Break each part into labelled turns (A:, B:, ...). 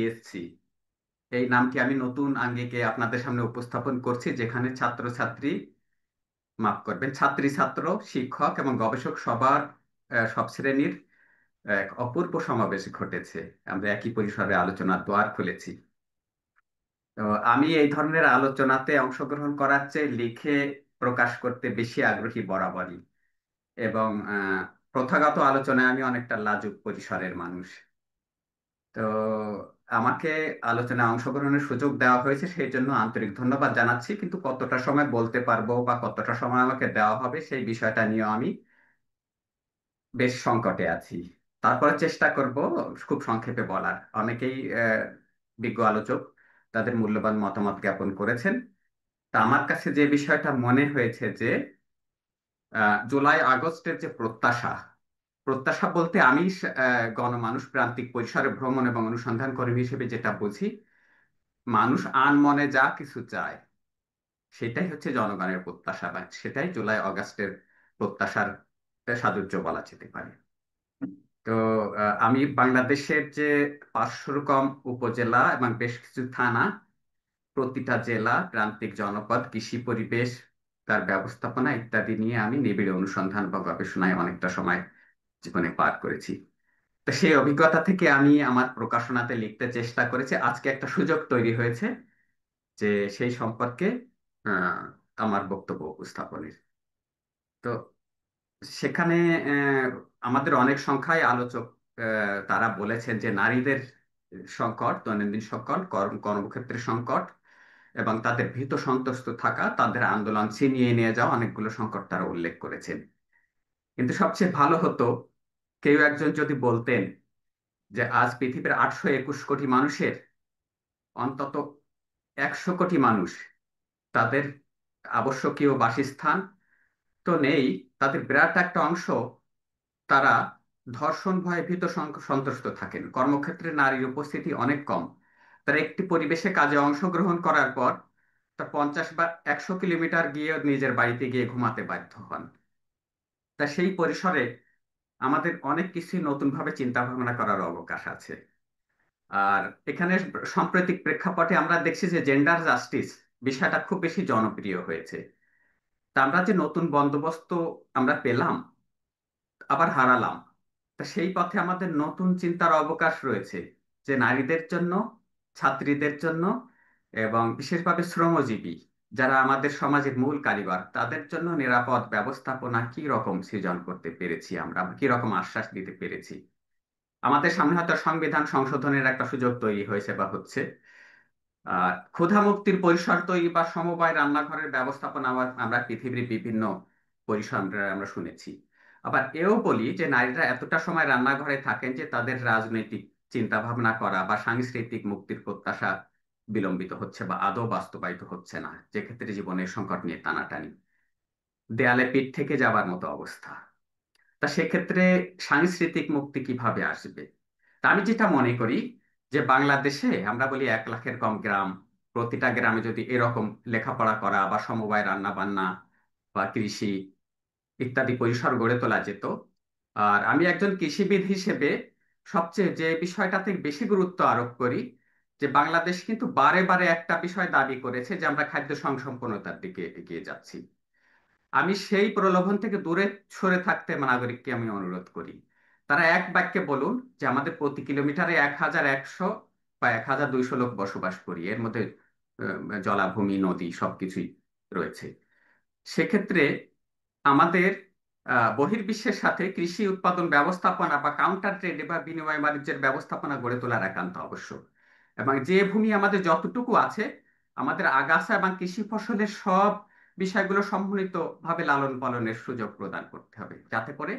A: TSC, এই নামটি আমি নতুন আঙ্গিকে আপনাদের সামনে উপস্থাপন করছি, যেখানে ছাত্রছাত্রী, মাফ করবেন, ছাত্রী, ছাত্র, শিক্ষক এবং গবেষক সবার, সব শ্রেণীর এক অপূর্ব সমাবেশ ঘটেছে। আমরা একই পরিসরে আলোচনার দুয়ার খুলেছি। তো আমি এই ধরনের আলোচনাতে অংশগ্রহণ করার চেয়ে লিখে প্রকাশ করতে বেশি আগ্রহী বরাবরই। এবং প্রথাগত আলোচনায় আমি অনেকটা লাজুক পরিসরের মানুষ। তো আমাকে আলোচনায় অংশগ্রহণের সুযোগ দেওয়া হয়েছে, সেই জন্য আন্তরিক ধন্যবাদ জানাচ্ছি। কিন্তু কতটা সময় বলতে পারবো বা কতটা সময় আমাকে দেওয়া হবে সেই বিষয়টা নিয়ে আমি বেশ সংকটে আছি। তারপরে চেষ্টা করব খুব সংক্ষেপে বলার। অনেকেই বিজ্ঞ আলোচক তাদের মূল্যবান মতামত জ্ঞাপন করেছেন। তা আমার কাছে যে বিষয়টা মনে হয়েছে যে জুলাই আগস্টের যে প্রত্যাশা, প্রত্যাশা বলতে আমি গণমানুষ প্রান্তিক পরিসরে ভ্রমণ এবং অনুসন্ধান কর্মী হিসেবে যেটা বুঝি, মানুষ আনমনে যা কিছু চায় সেটাই হচ্ছে জনগণের প্রত্যাশা, বা সেটাই জুলাই আগস্টের প্রত্যাশার সাদুর্য বলা যেতে পারে। তো আমি বাংলাদেশের যে 500-র কম উপজেলা এবং বেশ কিছু থানা, প্রতিটা জেলা, প্রান্তিক জনপদ, কৃষি পরিবেশ, তার ব্যবস্থাপনা ইত্যাদি নিয়ে আমি নিবিড় অনুসন্ধান বা গবেষণায় অনেকটা সময় জীবনে পার করেছি। তো সেই অভিজ্ঞতা থেকে আমি আমার প্রকাশনাতে লিখতে চেষ্টা করেছি। আজকে একটা সুযোগ তৈরি হয়েছে যে সেই সম্পর্কে আহ, আমার বক্তব্য উপস্থাপনের। তো সেখানে আহ, আমাদের অনেক সংখ্যায় আলোচক তারা বলেছেন যে নারীদের সংকট, দৈনন্দিন সংকট, কর্মক্ষেত্রের সংকট এবং তাদের ভীত সন্ত্রস্ত থাকা, তাদের আন্দোলন ছিনিয়ে নিয়ে যাওয়া, অনেকগুলো সংকট তারা উল্লেখ করেছেন। কিন্তু সবচেয়ে ভালো হতো কেউ একজন যদি বলতেন যে আজ পৃথিবীর 821 কোটি মানুষের অন্তত 100 কোটি মানুষ, তাদের আবশ্যকীয় বাসস্থান তো নেই, তাদের বিরাট একটা অংশ তারা ধর্ষণ ভয়ে ভীত সন্ত্রস্ত থাকেন, কর্মক্ষেত্রে নারীর উপস্থিতি অনেক কম, তারা একটি পরিবেশে কাজে অংশগ্রহণ করার পর তা 50 বা 100 কিলোমিটার গিয়ে নিজের বাড়িতে গিয়ে ঘুমাতে বাধ্য হন। তা সেই পরিসরে আমাদের অনেক কিছুই নতুনভাবে চিন্তা ভাবনা করার অবকাশ আছে। আর এখানে সাম্প্রতিক প্রেক্ষাপটে আমরা দেখছি যে জেন্ডার জাস্টিস বিষয়টা খুব বেশি জনপ্রিয় হয়েছে। তা আমরা যে নতুন বন্দোবস্ত আমরা পেলাম, আবার হারালাম। তা সেই পথে আমাদের নতুন চিন্তার অবকাশ রয়েছে, যে নারীদের জন্য, ছাত্রীদের জন্য এবং বিশেষভাবে শ্রমজীবী যারা আমাদের সমাজের মূল কারিগর, তাদের জন্য নিরাপদ ব্যবস্থাপনা কি রকম সৃজন করতে পেরেছি, আমরা কি রকম আশ্বাস দিতে পেরেছি। আমাদের সামনে হয়তো সংবিধান সংশোধনের একটা সুযোগ তৈরি হয়েছে বা হচ্ছে। ক্ষুধা মুক্তির পরিসর তৈরি বা সমবায় রান্নাঘরের ব্যবস্থাপনা আমরা পৃথিবীর বিভিন্ন পরিসর আমরা শুনেছি। আবার এও বলি যে নারীরা এতটা সময় রান্নাঘরে থাকেন যে তাদের রাজনৈতিক চিন্তা ভাবনা করা বা সাংস্কৃতিক মুক্তির প্রত্যাশা বিলম্বিত হচ্ছে বা আদৌ বাস্তবায়িত হচ্ছে না, যে ক্ষেত্রে জীবনের সংকট নিয়ে টানাটানি, দেয়ালে পিঠ থেকে যাবার মতো অবস্থা। তা সেক্ষেত্রে সাংস্কৃতিক মুক্তি কিভাবে আসবে? তা আমি যেটা মনে করি যে বাংলাদেশে আমরা বলি 1 লাখের কম গ্রাম, প্রতিটা গ্রামে যদি এরকম লেখাপড়া করা বা সমবায় রান্না বান্না বা কৃষি ইত্যাদি পরিসর গড়ে তোলা যেত। আর আমি একজন কৃষিবিদ হিসেবে সবচেয়ে যে বিষয়টাতে বেশি গুরুত্ব আরোপ করি, যে বাংলাদেশ কিন্তু বারে বারে একটা বিষয় দাবি করেছে যে আমরা খাদ্য সংসম্পন্নতার দিকে এগিয়ে যাচ্ছি। আমি সেই প্রলোভন থেকে দূরে সরে থাকতে নাগরিককে আমি অনুরোধ করি। তারা এক বাক্যে বলুন যে আমাদের প্রতি কিলোমিটারে 1100 বা 1200 লোক বসবাস করি, এর মধ্যে জলাভূমি, নদী সবকিছুই রয়েছে। সেক্ষেত্রে আমাদের বহির্বিশ্বের সাথে কৃষি উৎপাদন ব্যবস্থাপনা বা কাউন্টার ট্রেড বা বিনিময় বাণিজ্যের ব্যবস্থাপনা গড়ে তোলার একান্ত আবশ্যক। এবং যে ভূমি আমাদের যতটুকু আছে, আমাদের আগাছা এবং কৃষি ফসলের সব বিষয়গুলো সম্মিলিতভাবে লালন পালনের সুযোগ প্রদান করতে হবে, যাতে করে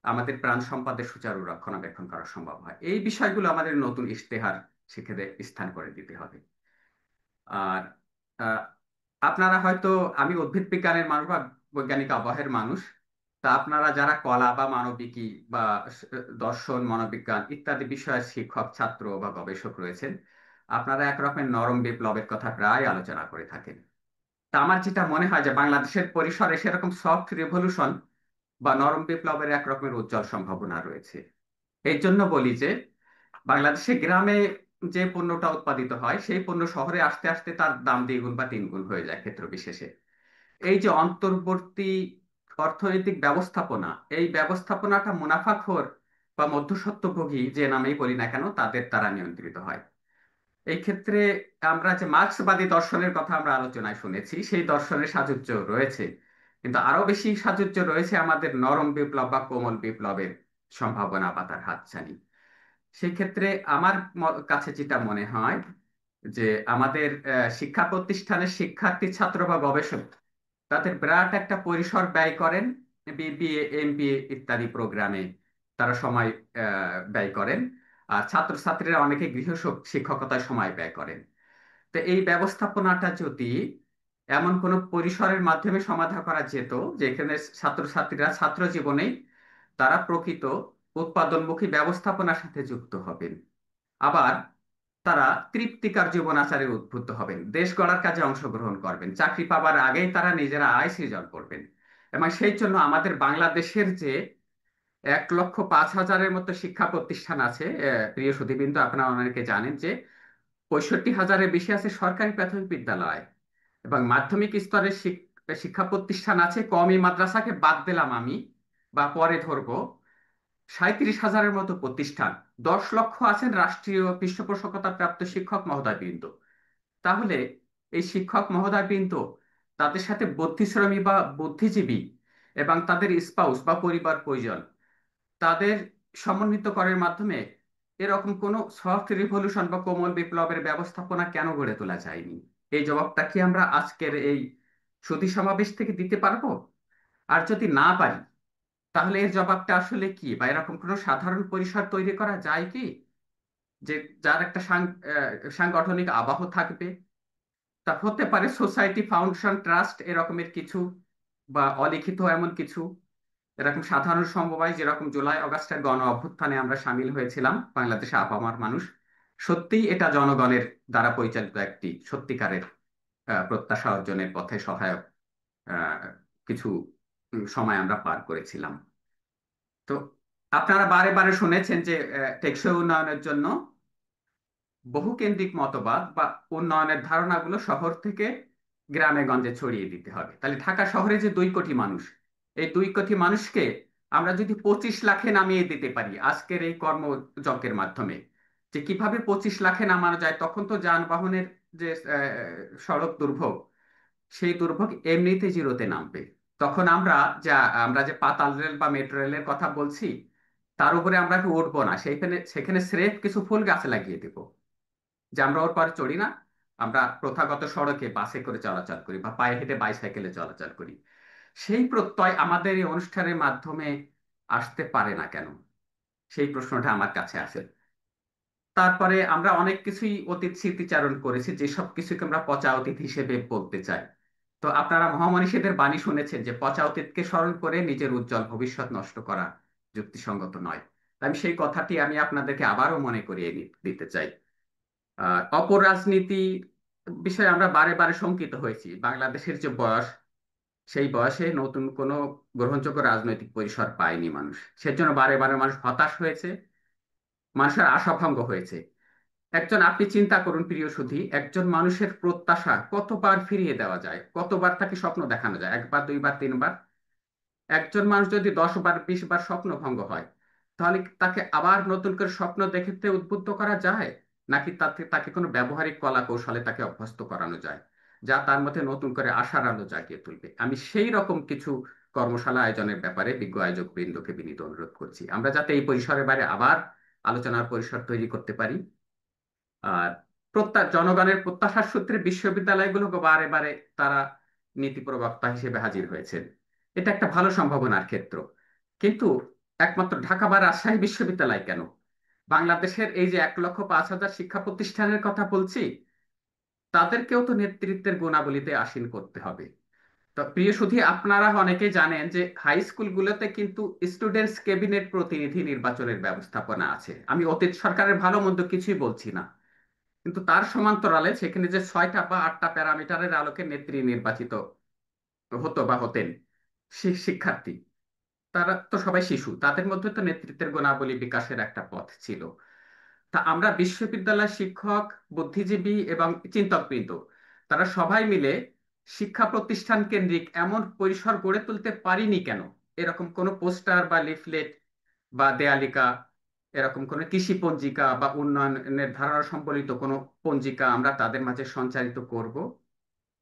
A: আমাদের প্রাণ সম্পদের সুচারু রক্ষণাবেক্ষণ করা সম্ভব হয়। এই বিষয়গুলো আমাদের নতুন ইশতেহার সেখানে স্থান করে দিতে হবে। আর আহ, আপনারা হয়তো, আমি উদ্ভিদ বিজ্ঞানের মানুষ বা বৈজ্ঞানিক আবহের মানুষ, তা আপনারা যারা কলা বা মানবিকী বা দর্শন, মনোবিজ্ঞান ইত্যাদি বিষয়ের শিক্ষক, ছাত্র বা গবেষক রয়েছেন, আপনারা একরকমের নরম বিপ্লবের কথা প্রায় আলোচনা করে থাকেন। তা আমার যেটা মনে হয় যে বাংলাদেশের পরিসরে সেরকম সফট রিভলিউশন বা নরম বিপ্লবের একরকমের উজ্জ্বল সম্ভাবনা রয়েছে। এই জন্য বলি যে বাংলাদেশে গ্রামে যে পণ্যটা উৎপাদিত হয় সেই পণ্য শহরে আসতে আসতে তার দাম দ্বিগুণ বা তিনগুণ হয়ে যায় ক্ষেত্র বিশেষে। এই যে অন্তর্বর্তী অর্থনৈতিক ব্যবস্থাপনা, এই ব্যবস্থাপনাটা মুনাফাখোর বা মধ্যস্বত্বভোগী যে নামেই বলি না কেন তাদের দ্বারা নিয়ন্ত্রিত হয়। এই ক্ষেত্রে আমরা যে মার্ক্সবাদী দর্শনের কথা আমরা আলোচনায় শুনেছি, সেই দর্শনের সাযুজ্য রয়েছে, কিন্তু আরো বেশি সাযুজ্য রয়েছে আমাদের নরম বিপ্লব বা কোমল বিপ্লবের সম্ভাবনা বা তার হাতছানি। সেই ক্ষেত্রে আমার কাছে যেটা মনে হয় যে আমাদের শিক্ষা প্রতিষ্ঠানের শিক্ষার্থী, ছাত্র বা গবেষক তাদের বিরাট একটা পরিসর ব্যয় করেন বিবিএ, এমবিএ ইত্যাদি প্রোগ্রামে তারা সময় ব্যয় করেন। আর ছাত্রছাত্রীরা অনেকে শিক্ষকতায় সময় ব্যয় করেন। তো এই ব্যবস্থাপনাটা যদি এমন কোনো পরিসরের মাধ্যমে সমাধা করা যেত যেখানে ছাত্রছাত্রীরা ছাত্র জীবনেই তারা প্রকৃত উৎপাদনমুখী ব্যবস্থাপনার সাথে যুক্ত হবেন, আবার তারা তৃপ্তিকর জীবনাচারে উদ্বুদ্ধ হবেন, দেশ গড়ার কাজে অংশগ্রহণ করবেন, চাকরি পাবার আগেই তারা নিজেরা আয় সৃজন করবেন। এবং সেই জন্য আমাদের বাংলাদেশের যে 1,05,000-এর মতো শিক্ষা প্রতিষ্ঠান আছে, প্রিয় সুধীবৃন্দ, আপনারা অনেকে জানেন যে 65,000-এর বেশি আছে সরকারি প্রাথমিক বিদ্যালয়, এবং মাধ্যমিক স্তরের শিক্ষা প্রতিষ্ঠান আছে, কওমি মাদ্রাসাকে বাদ দিলাম আমি বা পরে ধরবো, 37,000-এর মতো প্রতিষ্ঠান। 10 লক্ষ আছেন রাষ্ট্রীয় পৃষ্ঠপোষকতা প্রাপ্ত শিক্ষক মহোদয়বৃন্দ। তাহলে এই শিক্ষক মহোদয়বৃন্দ তাদের সাথে বুদ্ধিশ্রমী বা বুদ্ধিজীবী এবং তাদের স্পাউস বা পরিবার পরিজন তাদের সমন্বিত করার মাধ্যমে এরকম কোনো সফট রিভলিউশন বা কোমল বিপ্লবের ব্যবস্থাপনা কেন গড়ে তোলা যায়নি? এই জবাবটা কি আমরা আজকের এই সুধী সমাবেশ থেকে দিতে পারবো? আর যদি না পারি, তাহলে এর জবাবটা আসলে কি, বা এরকম কোনো সাধারণ পরিসর তৈরি করা যায় কি যে যার একটা সাংগঠনিক আবাহ থাকবে? তা হতে পারে সোসাইটি, ফাউন্ডেশন, ট্রাস্ট এরকমের কিছু, বা অলিখিত এমন কিছু এরকম সাধারণ সমবায়, যেরকম জুলাই আগস্টের গণ অভ্যুত্থানে আমরা সামিল হয়েছিলাম বাংলাদেশে আপামর মানুষ। সত্যিই এটা জনগণের দ্বারা পরিচালিত একটি সত্যিকারের প্রত্যাশা অর্জনের পথে সহায়ক আহ, কিছু সময় আমরা পার করেছিলাম। তো আপনারা বারে বারে শুনেছেন যে টেকসই উন্নয়নের জন্য বহুকেন্দ্রিক মতবাদ বা উন্নয়নের ধারণাগুলো শহর থেকে গ্রামে গঞ্জে ছড়িয়ে দিতে হবে। তাহলে ঢাকা শহরে যে 2 কোটি মানুষ, এই 2 কোটি মানুষকে আমরা যদি 25 লাখে নামিয়ে দিতে পারি আজকের এই কর্মযজ্ঞের মাধ্যমে, যে কিভাবে 25 লাখে নামানো যায়, তখন তো যানবাহনের যে সড়ক দুর্ভোগ, সেই দুর্ভোগ এমনিতে জিরোতে নামবে। তখন আমরা যে পাতাল রেল বা মেট্রো রেলের কথা বলছি, তার উপরে আমরা কি উঠবো না, সেখানে সেখানে স্রেফ কিছু ফুল গাছ লাগিয়ে দেবো, যে আমরা ওর পরে চড়ি না, আমরা প্রথাগত সড়কে বাসে করে চলাচল করি বা পায়ে হেঁটে বাইসাইকেলে চলাচল করি। সেই প্রত্যয় আমাদের এই অনুষ্ঠানের মাধ্যমে আসতে পারে না কেন? সেই প্রশ্নটা আমার কাছে আছে। তারপরে আমরা অনেক কিছুই অতীত স্মৃতিচারণ করেছি, যেসব কিছুকে আমরা পচা অতীত হিসেবে বলতে চাই। তো আপনারা মহামনীষীদের বাণী শুনেছেন যে পচা অতীতকে স্মরণ করে নিজের উজ্জ্বল ভবিষ্যৎ নষ্ট করা যুক্তিসঙ্গত নয়। তাই আমি সেই কথাটি আপনাদেরকে আবারও মনে করিয়ে দিতে চাই। অপরাজনীতি বিষয়ে আমরা বারে বারে শঙ্কিত হয়েছি। বাংলাদেশের যে বয়স, সেই বয়সে নতুন কোনো গ্রহণযোগ্য রাজনৈতিক পরিসর পায়নি মানুষ। সেজন্য বারে বারে মানুষ হতাশ হয়েছে, মানুষের আশাভঙ্গ হয়েছে। আপনি চিন্তা করুন প্রিয় সুধী, একজন মানুষের প্রত্যাশা কতবার ফিরিয়ে দেওয়া যায়, কতবার তাকে স্বপ্ন দেখানো যায়? একবার, দুইবার, তিনবার? একজন মানুষ যদি 10 বার, 20 বার স্বপ্ন ভঙ্গ হয়, তাহলে কি তাকে আবার নতুন করে স্বপ্ন দেখতে উদ্বুদ্ধ করা যায়? নাকি তাকে তাকে কোনো ব্যবহারিক কলা কৌশলে তাকে অভ্যস্ত করানো যায়, যা তার মধ্যে নতুন করে আশার আলো জাগিয়ে তুলবে? আমি সেই রকম কিছু কর্মশালা আয়োজনের ব্যাপারে বিজ্ঞ আয়োজক বৃন্দকে বিনীত অনুরোধ করছি, আমরা যাতে এই পরিসরের বাইরে আবার আলোচনার পরিসর তৈরি করতে পারি। আর জনগণের প্রত্যাশার সূত্রে বিশ্ববিদ্যালয়গুলো বারে বারে তারা নীতি প্রবক্তা হিসেবে হাজির হয়েছেন। এটা একটা ভালো সম্ভাবনার ক্ষেত্র। কিন্তু একমাত্র ঢাকা বা রাজশাহী বিশ্ববিদ্যালয় কেন? বাংলাদেশের এই যে 1,05,000 শিক্ষা প্রতিষ্ঠানের কথা বলছি, তাদেরকেও তো নেতৃত্বের গুণাবলীতে আসীন করতে হবে। তো প্রিয় সুধী, আপনারা অনেকেই জানেন যে হাই স্কুলগুলোতে কিন্তু স্টুডেন্টস ক্যাবিনেট প্রতিনিধি নির্বাচনের ব্যবস্থাপনা আছে। আমি অতীত সরকারের ভালো মন্দ কিছুই বলছি না, কিন্তু তার সমান্তরালে সেখানে যে 6টা বা 8টা প্যারামিটারের আলোকে নেত্রী নির্বাচিত হতো বা হতেন শিক্ষার্থী, তারা তো সবাই শিশু, তাদের মধ্যে তো নেতৃত্বের গুণাবলী বিকাশের একটা পথ ছিল। তা আমরা বিশ্ববিদ্যালয়ের শিক্ষক, বুদ্ধিজীবী এবং চিন্তকবৃন্দ তারা সবাই মিলে শিক্ষা প্রতিষ্ঠান কেন্দ্রিক এমন পরিসর গড়ে তুলতে পারিনি কেন? এরকম কোনো পোস্টার বা লিফলেট বা দেয়ালিকা, এরকম কোনো কৃষি পঞ্জিকা বা উন্নয়নের ধারণা সম্বলিত কোনো পঞ্জিকা আমরা তাদের মাঝে সঞ্চারিত করব।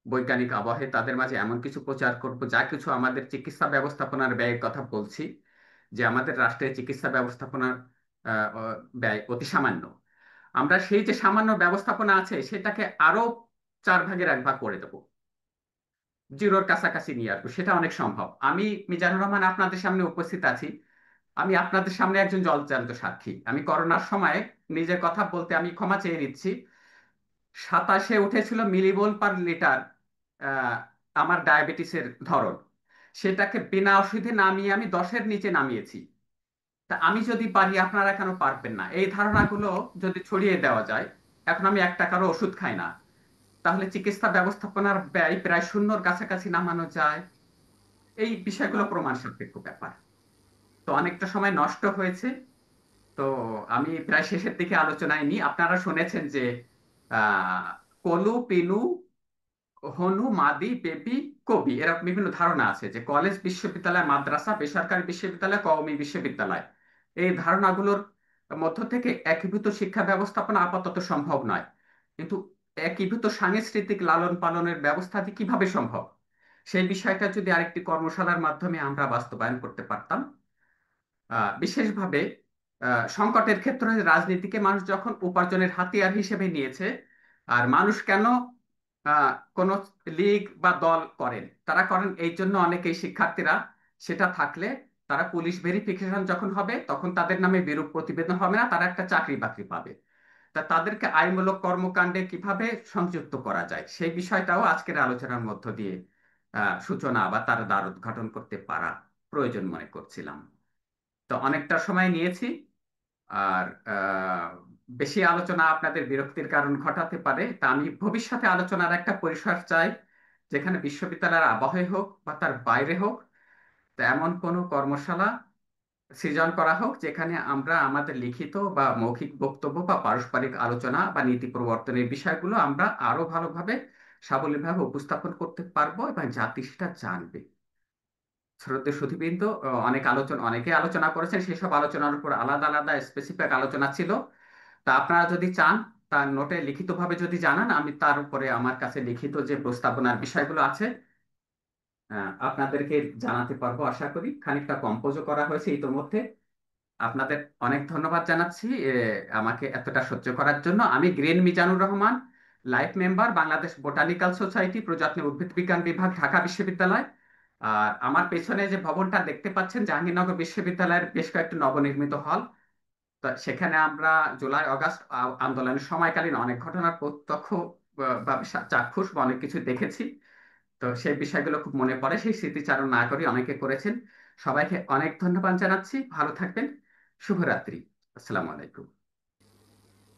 A: বৈজ্ঞানিক আবহে তাদের মাঝে এমন কিছু প্রচার করব, যা কিছু আমাদের চিকিৎসা ব্যবস্থাপনার ব্যয়ের কথা বলছি, যে আমাদের রাষ্ট্রের চিকিৎসা ব্যবস্থাপনার ব্যয় অতি সামান্য। আমরা সেই যে সামান্য ব্যবস্থাপনা আছে সেটাকে আরো 4 ভাগের 1 ভাগ করে দেবো, জিরোর কাছাকাছি নিয়ে আসবো। সেটা অনেক সম্ভব। আমি মিজানুর রহমান আপনাদের সামনে উপস্থিত আছি। আমি আপনাদের সামনে একজন জলজান্ত সাক্ষী। আমি করোনার সময় নিজের কথা বলতে আমি ক্ষমা চেয়ে নিচ্ছি। 27-এ উঠেছিল মিলিমোল পার লিটার আহ, আমার ডায়াবেটিসের ধরন। সেটাকে বিনা ওষুধে নামিয়ে আমি 10-এর নিচে নামিয়েছি। তা আমি যদি পারি আপনারা কেন পারবেন না? এই ধারণাগুলো যদি ছড়িয়ে দেওয়া যায়, এখন আমি 1 টাকারও ওষুধ খাই না, তাহলে চিকিৎসা ব্যবস্থাপনার ব্যয় প্রায় শূন্যর কাছাকাছি নামানো যায়। এই বিষয়গুলো প্রমাণ সাপেক্ষ ব্যাপার। তো অনেকটা সময় নষ্ট হয়েছে। তো আমি প্রায় শেষের দিকে আলোচনায় নিই। আপনারা শুনেছেন যে আহ কলু, পিনু, হনু, মাদি, পেপি, কবি, এরকম বিভিন্ন ধারণা আছে যে কলেজ, বিশ্ববিদ্যালয়, মাদ্রাসা, বেসরকারি বিশ্ববিদ্যালয়, কওমি বিশ্ববিদ্যালয়, এই ধারণাগুলোর মধ্য থেকে একীভূত শিক্ষা ব্যবস্থাপনা আপাতত সম্ভব নয়। কিন্তু একীভূত সাংস্কৃতিক লালন পালনের ব্যবস্থাটি কিভাবে সম্ভব, সেই বিষয়টা যদি আরেকটি কর্মশালার মাধ্যমে আমরা বাস্তবায়ন করতে পারতাম। বিশেষভাবে সংকটের ক্ষেত্রে রাজনীতিকে মানুষ যখন উপার্জনের হাতিয়ার হিসেবে নিয়েছে, আর মানুষ কেন কোন লীগ বা দল করেন, তারা করেন এই জন্য অনেকেই শিক্ষার্থীরা, সেটা থাকলে তারা পুলিশ ভেরিফিকেশন যখন হবে তখন তাদের নামে বিরূপ প্রতিবেদন হবে না, তারা একটা চাকরি বাকরি পাবে। তা তাদেরকে আইনমূলক কর্মকাণ্ডে কিভাবে সংযুক্ত করা যায় সেই বিষয়টাও আজকের আলোচনার মধ্য দিয়ে সূচনা বা তার দ্বার উদ্ঘাটন করতে পারা প্রয়োজন মনে করছিলাম। তো অনেকটা সময় নিয়েছি। আর বেশি আলোচনা আপনাদের বিরক্তির কারণ ঘটাতে পারে, তা আমি ভবিষ্যতে আলোচনার একটা পরিসর চাই, যেখানে বিশ্ববিদ্যালয়ের আবহে হোক বা তার বাইরে হোক, তো এমন কোনো কর্মশালা সৃজন করা হোক যেখানে আমরা আমাদের লিখিত বা মৌখিক বক্তব্য বা পারস্পরিক আলোচনা বা নীতি প্রবর্তনের বিষয়গুলো আমরা আরো ভালোভাবে সাবলীলভাবে উপস্থাপন করতে পারবো এবং জাতি সেটা জানবে। শ্রদ্ধেয় সুধীবৃন্দ, অনেকে আলোচনা করেছেন, সেসব আলোচনার উপর আলাদা আলাদা স্পেসিফিক আলোচনা ছিল। তা আপনারা যদি চান, তার নোটে লিখিতভাবে যদি জানান, আমি তার উপরে আমার কাছে লিখিত যে প্রস্তাবনার বিষয়গুলো আছে আপনাদেরকে জানাতে পারবো। আশা করি খানিকটা কম্পোজও করা হয়েছে ইতোমধ্যে। আপনাদের অনেক ধন্যবাদ জানাচ্ছি আমাকে এতটা সহ্য করার জন্য। আমি green Mizanur Rahman, life member, Bangladesh botanical society, প্রজাতি উদ্ভিদ বিজ্ঞান বিভাগ, ঢাকা বিশ্ববিদ্যালয়। আর আমার পেছনে যে ভবনটা দেখতে পাচ্ছেন, জাহাঙ্গীরনগর বিশ্ববিদ্যালয়ের বেশ কয়েকটি নবনির্মিত হল। তো সেখানে আমরা জুলাই আগস্ট আন্দোলনের সময়কালীন অনেক ঘটনার প্রত্যক্ষ বা চাক্ষুষ বা অনেক কিছু দেখেছি। তো সেই বিষয়গুলো খুব মনে পড়ে, সেই স্মৃতিচারণ না করি অনেকে করেছেন। সবাইকে অনেক ধন্যবাদ জানাচ্ছি। ভালো থাকবেন। শুভরাত্রি। আসসালামু আলাইকুম।